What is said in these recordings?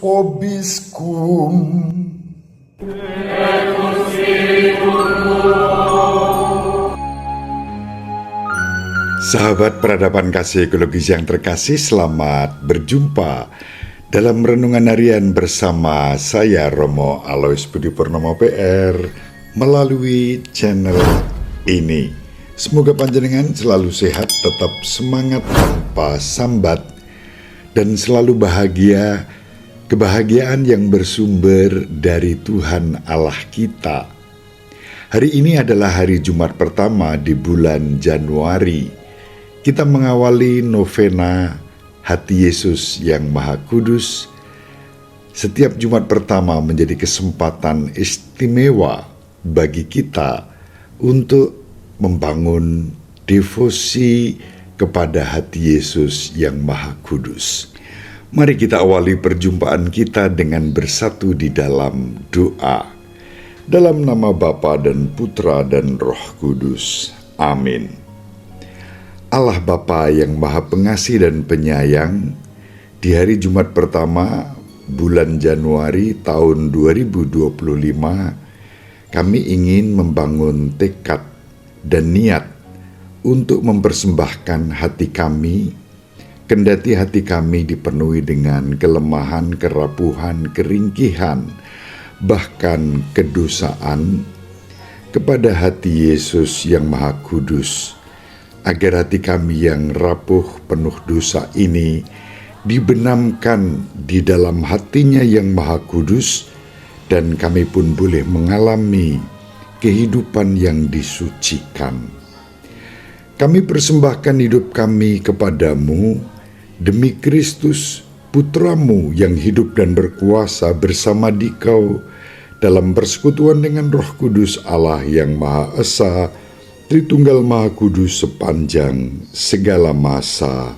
vobiscum. Sahabat peradaban kasih ekologis yang terkasih, selamat berjumpa dalam renungan harian bersama saya Romo Alois Budi Purnomo PR melalui channel ini. Semoga panjenengan selalu sehat, tetap semangat tanpa sambat, dan selalu bahagia, kebahagiaan yang bersumber dari Tuhan Allah kita. Hari ini adalah hari Jumat pertama di bulan Januari. Kita mengawali novena Hati Yesus yang Maha Kudus. Setiap Jumat pertama menjadi kesempatan istimewa bagi kita untuk membangun devosi kepada hati Yesus yang Maha Kudus. Mari kita awali perjumpaan kita dengan bersatu di dalam doa. Dalam nama Bapa dan Putra dan Roh Kudus. Amin. Allah Bapa yang Maha Pengasih dan Penyayang, di hari Jumat pertama bulan Januari tahun 2025, kami ingin membangun tekad dan niat untuk mempersembahkan hati kami, kendati hati kami dipenuhi dengan kelemahan, kerapuhan, keringkihan, bahkan kedosaan, kepada hati Yesus yang Maha Kudus, agar hati kami yang rapuh penuh dosa ini dibenamkan di dalam hatinya yang Maha Kudus, dan kami pun boleh mengalami kehidupan yang disucikan. Kami persembahkan hidup kami kepadamu demi Kristus, Putramu yang hidup dan berkuasa bersama Dikau dalam persekutuan dengan Roh Kudus Allah yang Maha Esa, Tritunggal Maha Kudus sepanjang segala masa.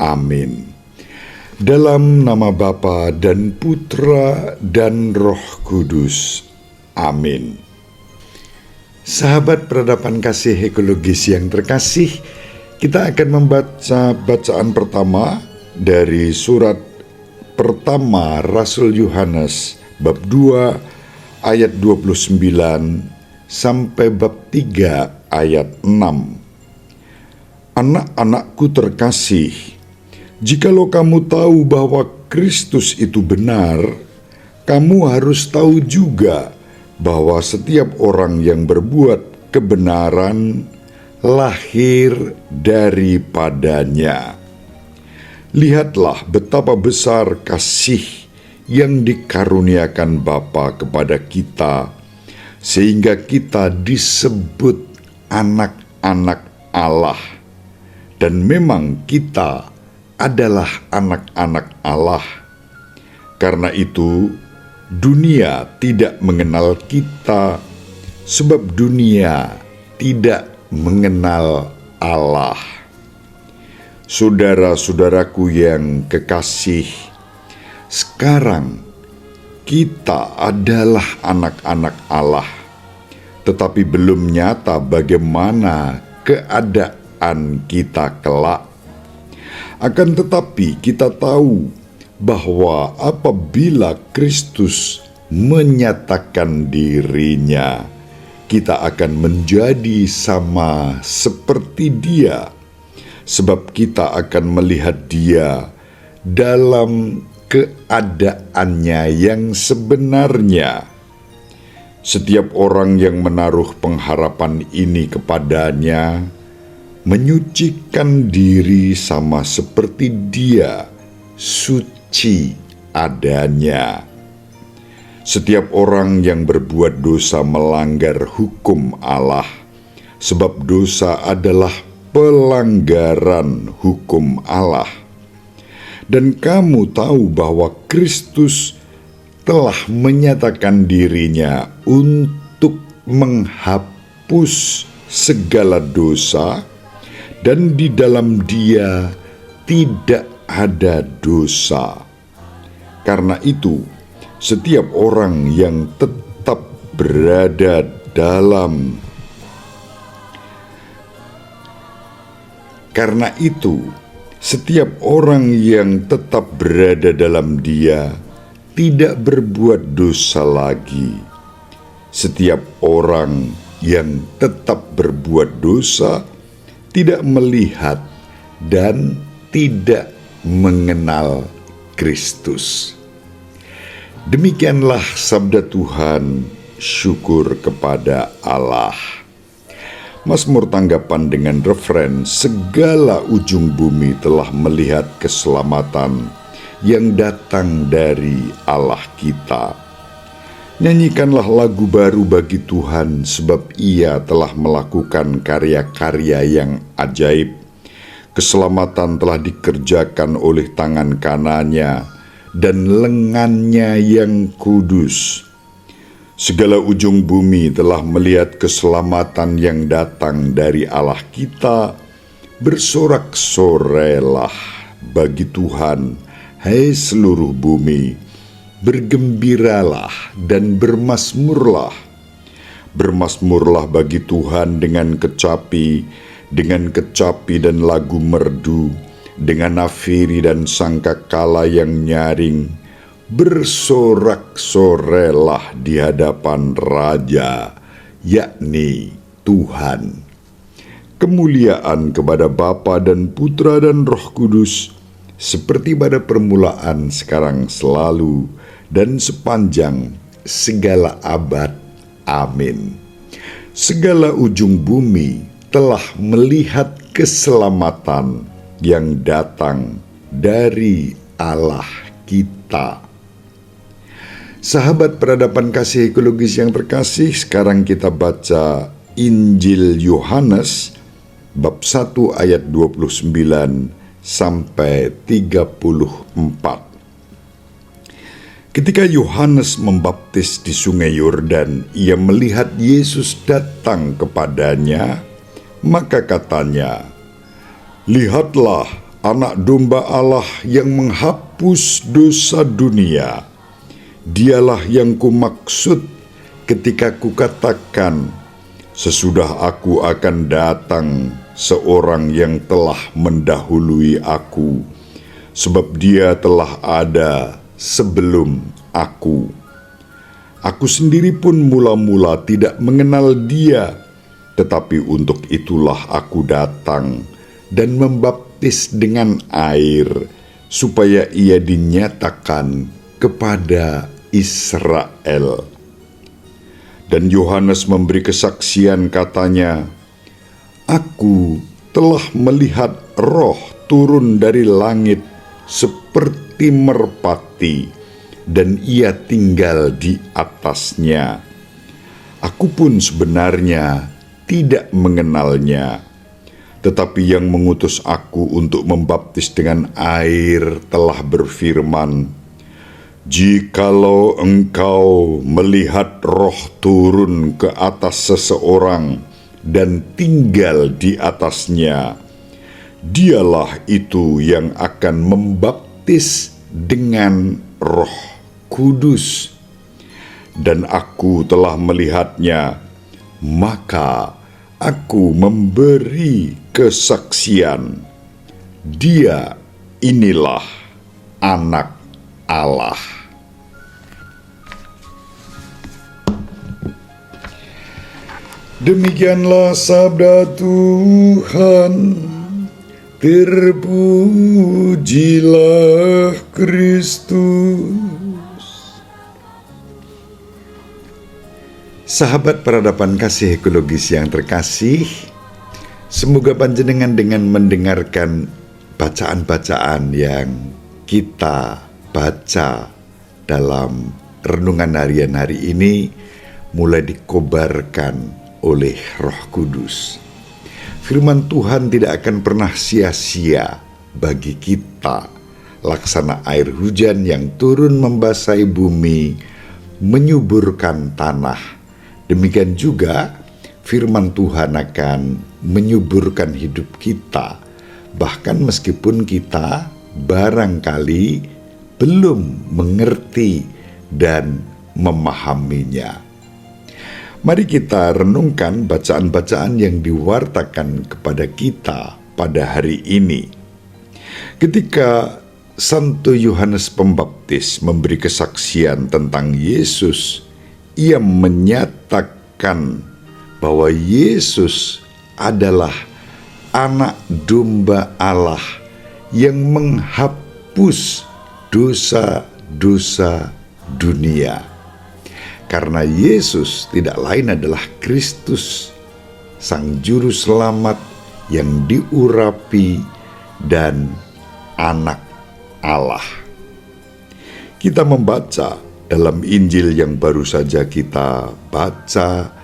Amin. Dalam nama Bapa dan Putra dan Roh Kudus. Amin. Sahabat peradaban kasih ekologis yang terkasih, kita akan membaca bacaan pertama dari surat pertama Rasul Yohanes bab 2 ayat 29 sampai bab 3 ayat 6. Anak-anakku terkasih, jikalau kamu tahu bahwa Kristus itu benar, kamu harus tahu juga bahwa setiap orang yang berbuat kebenaran lahir daripadanya. Lihatlah betapa besar kasih yang dikaruniakan Bapa kepada kita, sehingga kita disebut anak-anak Allah. Dan memang kita adalah anak-anak Allah. Karena itu, dunia tidak mengenal kita, sebab dunia tidak mengenal Allah. Saudara-saudaraku yang kekasih, sekarang kita adalah anak-anak Allah, tetapi belum nyata bagaimana keadaan kita kelak. Akan tetapi kita tahu bahwa apabila Kristus menyatakan dirinya, kita akan menjadi sama seperti Dia, sebab kita akan melihat Dia dalam keadaannya yang sebenarnya. Setiap orang yang menaruh pengharapan ini kepadanya menyucikan diri sama seperti Dia suci adanya. Setiap orang yang berbuat dosa melanggar hukum Allah, sebab dosa adalah pelanggaran hukum Allah. Dan kamu tahu bahwa Kristus telah menyatakan dirinya untuk menghapus segala dosa, dan di dalam Dia tidak ada dosa. Karena itu, setiap orang yang tetap berada dalam Karena itu, setiap orang yang tetap berada dalam Dia tidak berbuat dosa lagi. Setiap orang yang tetap berbuat dosa tidak melihat dan tidak mengenal Kristus. Demikianlah sabda Tuhan, syukur kepada Allah. Mazmur tanggapan dengan referen, segala ujung bumi telah melihat keselamatan yang datang dari Allah kita. Nyanyikanlah lagu baru bagi Tuhan, sebab Ia telah melakukan karya-karya yang ajaib. Keselamatan telah dikerjakan oleh tangan kanannya dan lengannya yang kudus. Segala ujung bumi telah melihat keselamatan yang datang dari Allah kita. Bersorak-sorailah bagi Tuhan, hai seluruh bumi. Bergembiralah dan bermasmurlah. Bermasmurlah bagi Tuhan dengan kecapi dan lagu merdu, dengan nafiri dan sangkakala yang nyaring. Bersorak-sorailah di hadapan Raja, yakni Tuhan. Kemuliaan kepada Bapa dan Putra dan Roh Kudus, seperti pada permulaan, sekarang, selalu, dan sepanjang segala abad. Amin. Segala ujung bumi telah melihat keselamatan yang datang dari Allah kita. Sahabat peradaban kasih ekologis yang terkasih, sekarang kita baca Injil Yohanes bab 1 ayat 29 sampai 34. Ketika Yohanes membaptis di sungai Yordan, ia melihat Yesus datang kepadanya, maka katanya, "Lihatlah anak domba Allah yang menghapus dosa dunia. Dialah yang kumaksud ketika kukatakan, sesudah aku akan datang seorang yang telah mendahului aku, sebab dia telah ada sebelum aku. Aku sendiri pun mula-mula tidak mengenal dia, tetapi untuk itulah aku datang dan membaptis dengan air, supaya ia dinyatakan kepada Israel." Dan Yohanes memberi kesaksian, katanya, "Aku telah melihat Roh turun dari langit seperti merpati, dan ia tinggal di atasnya. Aku pun sebenarnya tidak mengenalnya, tetapi yang mengutus aku untuk membaptis dengan air telah berfirman, jikalau engkau melihat Roh turun ke atas seseorang dan tinggal di atasnya, dialah itu yang akan membaptis dengan Roh Kudus. Dan aku telah melihatnya, maka aku memberi kesaksian. Dia inilah Anak Allah." Demikianlah sabda Tuhan. Terpujilah Kristus. Sahabat peradaban kasih ekologis yang terkasih, semoga panjenengan dengan mendengarkan bacaan-bacaan yang kita baca dalam renungan harian hari ini mulai dikobarkan oleh Roh Kudus. Firman Tuhan tidak akan pernah sia-sia bagi kita, laksana air hujan yang turun membasahi bumi, menyuburkan tanah. Demikian juga firman Tuhan akan menyuburkan hidup kita, bahkan meskipun kita barangkali belum mengerti dan memahaminya. Mari kita renungkan bacaan-bacaan yang diwartakan kepada kita pada hari ini. Ketika Santo Yohanes Pembaptis memberi kesaksian tentang Yesus, ia menyatakan bahwa Yesus adalah anak domba Allah yang menghapus dosa-dosa dunia. Karena Yesus tidak lain adalah Kristus, Sang Juru Selamat yang diurapi dan anak Allah. Kita membaca dalam Injil yang baru saja kita baca,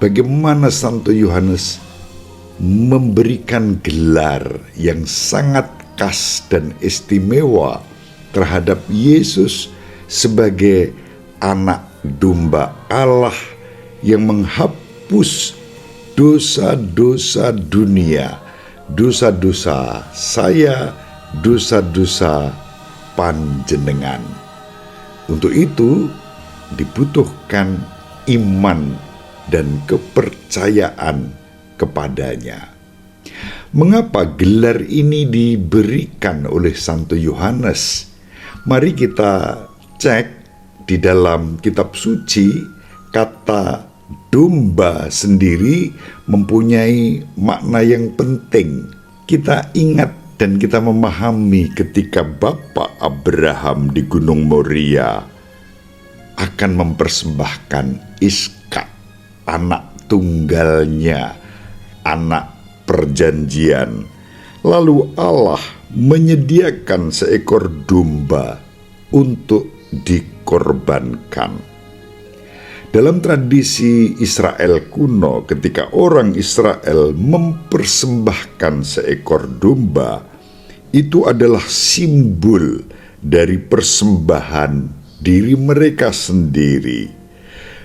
bagaimana Santo Yohanes memberikan gelar yang sangat khas dan istimewa terhadap Yesus sebagai anak domba Allah yang menghapus dosa-dosa dunia, dosa-dosa saya, dosa-dosa panjenengan. Untuk itu dibutuhkan iman dan kepercayaan kepadanya. Mengapa gelar ini diberikan oleh Santo Yohanes? Mari kita cek di dalam kitab suci. Kata domba sendiri mempunyai makna yang penting. Kita ingat dan kita memahami ketika Bapak Abraham di Gunung Moria akan mempersembahkan Ishak, anak tunggalnya, anak perjanjian. Lalu Allah menyediakan seekor domba untuk dikorbankan. Dalam tradisi Israel kuno, ketika orang Israel mempersembahkan seekor domba, itu adalah simbol dari persembahan diri mereka sendiri.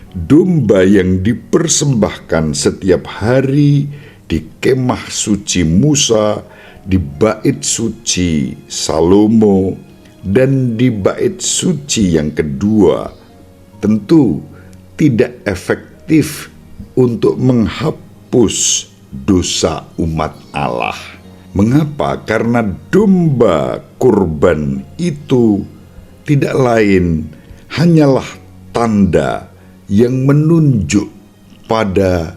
Domba yang dipersembahkan setiap hari di kemah suci Musa, di bait suci Salomo, dan di bait suci yang kedua, tentu tidak efektif untuk menghapus dosa umat Allah. Mengapa? Karena domba kurban itu tidak lain hanyalah tanda yang menunjuk pada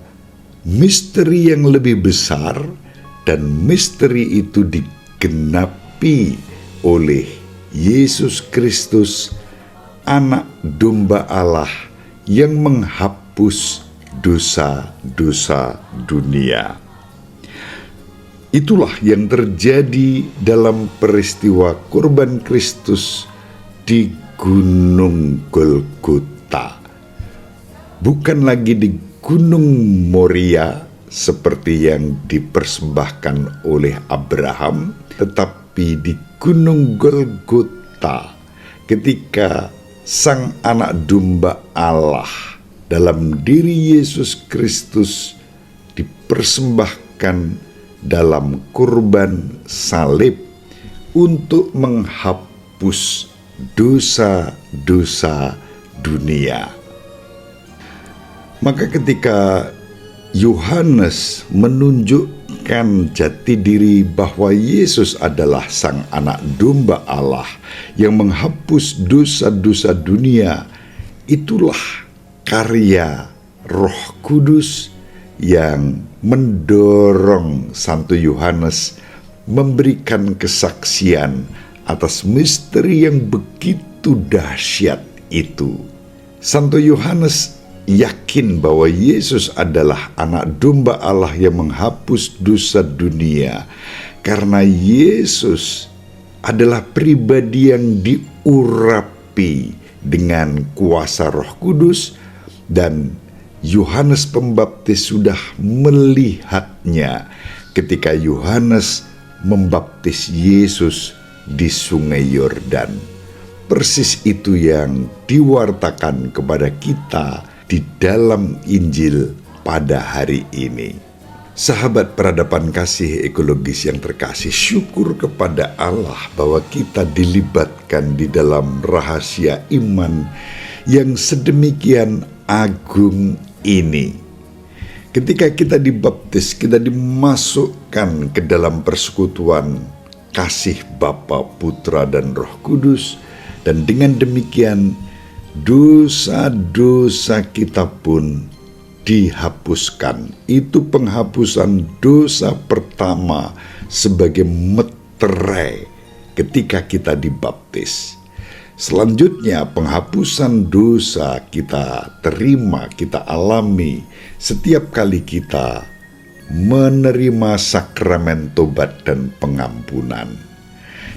misteri yang lebih besar, dan misteri itu digenapi oleh Yesus Kristus, anak domba Allah yang menghapus dosa-dosa dunia. Itulah yang terjadi dalam peristiwa kurban Kristus di Gunung Golgota. Bukan lagi di Gunung Moria seperti yang dipersembahkan oleh Abraham, tetapi di Gunung Golgota ketika Sang anak domba Allah dalam diri Yesus Kristus dipersembahkan dalam kurban salib untuk menghapus dosa-dosa dunia. Maka ketika Yohanes menunjukkan jati diri bahwa Yesus adalah Sang anak domba Allah yang menghapus dosa-dosa dunia, itulah karya Roh Kudus yang mendorong Santo Yohanes memberikan kesaksian atas misteri yang begitu dahsyat itu. Santo Yohanes yakin bahwa Yesus adalah anak domba Allah yang menghapus dosa dunia, karena Yesus adalah pribadi yang diurapi dengan kuasa Roh Kudus, dan Yohanes Pembaptis sudah melihatnya ketika Yohanes membaptis Yesus di Sungai Yordan. Persis itu yang diwartakan kepada kita di dalam Injil pada hari ini. Sahabat peradaban kasih ekologis yang terkasih, syukur kepada Allah bahwa kita dilibatkan di dalam rahasia iman yang sedemikian agung ini. Ketika kita dibaptis, kita dimasukkan ke dalam persekutuan kasih Bapa, Putra, dan Roh Kudus, dan dengan demikian dosa-dosa kita pun dihapuskan. Itu penghapusan dosa pertama sebagai meterai ketika kita dibaptis. Selanjutnya penghapusan dosa kita terima, kita alami setiap kali kita menerima sakramen tobat dan pengampunan.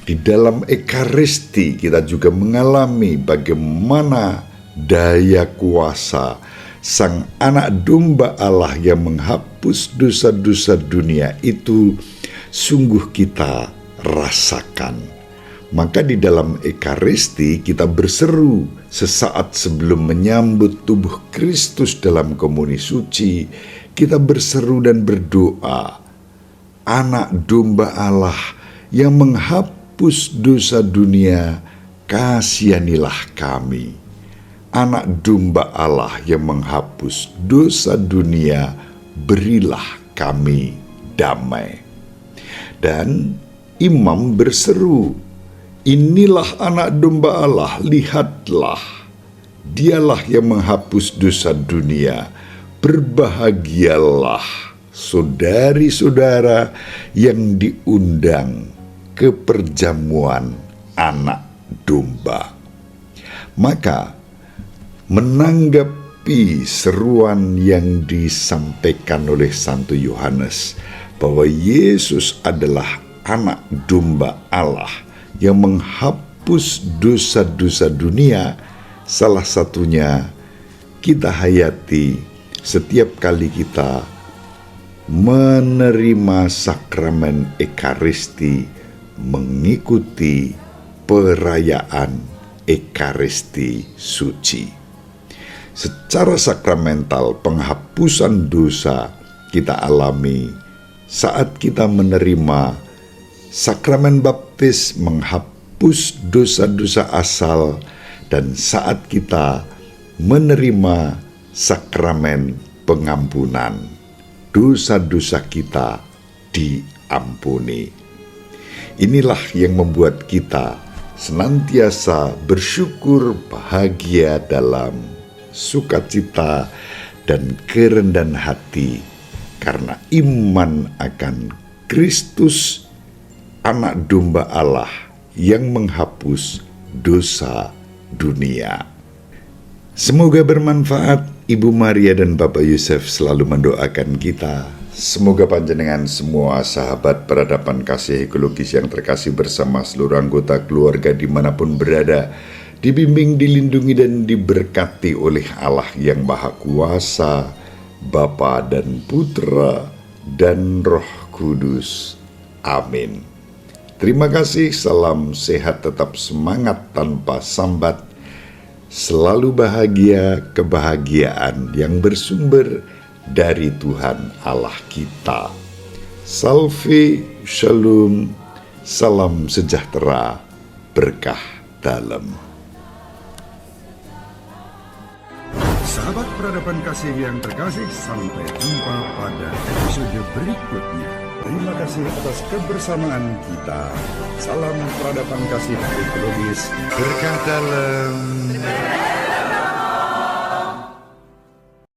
Di dalam Ekaristi kita juga mengalami bagaimana daya kuasa Sang Anak Domba Allah yang menghapus dosa-dosa dunia itu sungguh kita rasakan. Maka di dalam Ekaristi kita berseru sesaat sebelum menyambut tubuh Kristus dalam komuni suci. Kita berseru dan berdoa, Anak Domba Allah yang menghapus dosa dunia, kasihanilah kami. Anak Domba Allah yang menghapus dosa dunia, berilah kami damai. Dan imam berseru, inilah Anak Domba Allah, lihatlah, dialah yang menghapus dosa dunia. Berbahagialah saudari-saudara yang diundang ke perjamuan Anak Domba. Maka menanggapi seruan yang disampaikan oleh Santo Yohanes bahwa Yesus adalah Anak Domba Allah yang menghapus dosa-dosa dunia, salah satunya kita hayati setiap kali kita menerima sakramen Ekaristi, mengikuti perayaan Ekaristi suci. Secara sakramental, penghapusan dosa kita alami saat kita menerima sakramen baptis, menghapus dosa-dosa asal, dan saat kita menerima sakramen pengampunan, dosa-dosa kita diampuni. Inilah yang membuat kita senantiasa bersyukur, bahagia dalam sukacita dan kerendahan hati karena iman akan Kristus, Anak Domba Allah yang menghapus dosa dunia. Semoga bermanfaat. Ibu Maria dan Bapak Yusuf selalu mendoakan kita. Semoga panjenengan semua sahabat peradaban kasih ekologis yang terkasih bersama seluruh anggota keluarga dimanapun berada, dibimbing, dilindungi, dan diberkati oleh Allah yang Maha Kuasa, Bapa dan Putra dan Roh Kudus. Amin. Terima kasih, salam sehat, tetap semangat tanpa sambat. Selalu bahagia, kebahagiaan yang bersumber dari Tuhan Allah kita. Salve, shalom, salam sejahtera, berkah dalam. Sahabat peradaban kasih yang terkasih, sampai jumpa pada episode berikutnya. Terima kasih atas kebersamaan kita. Salam peradaban kasih ekologis, berkah dalam.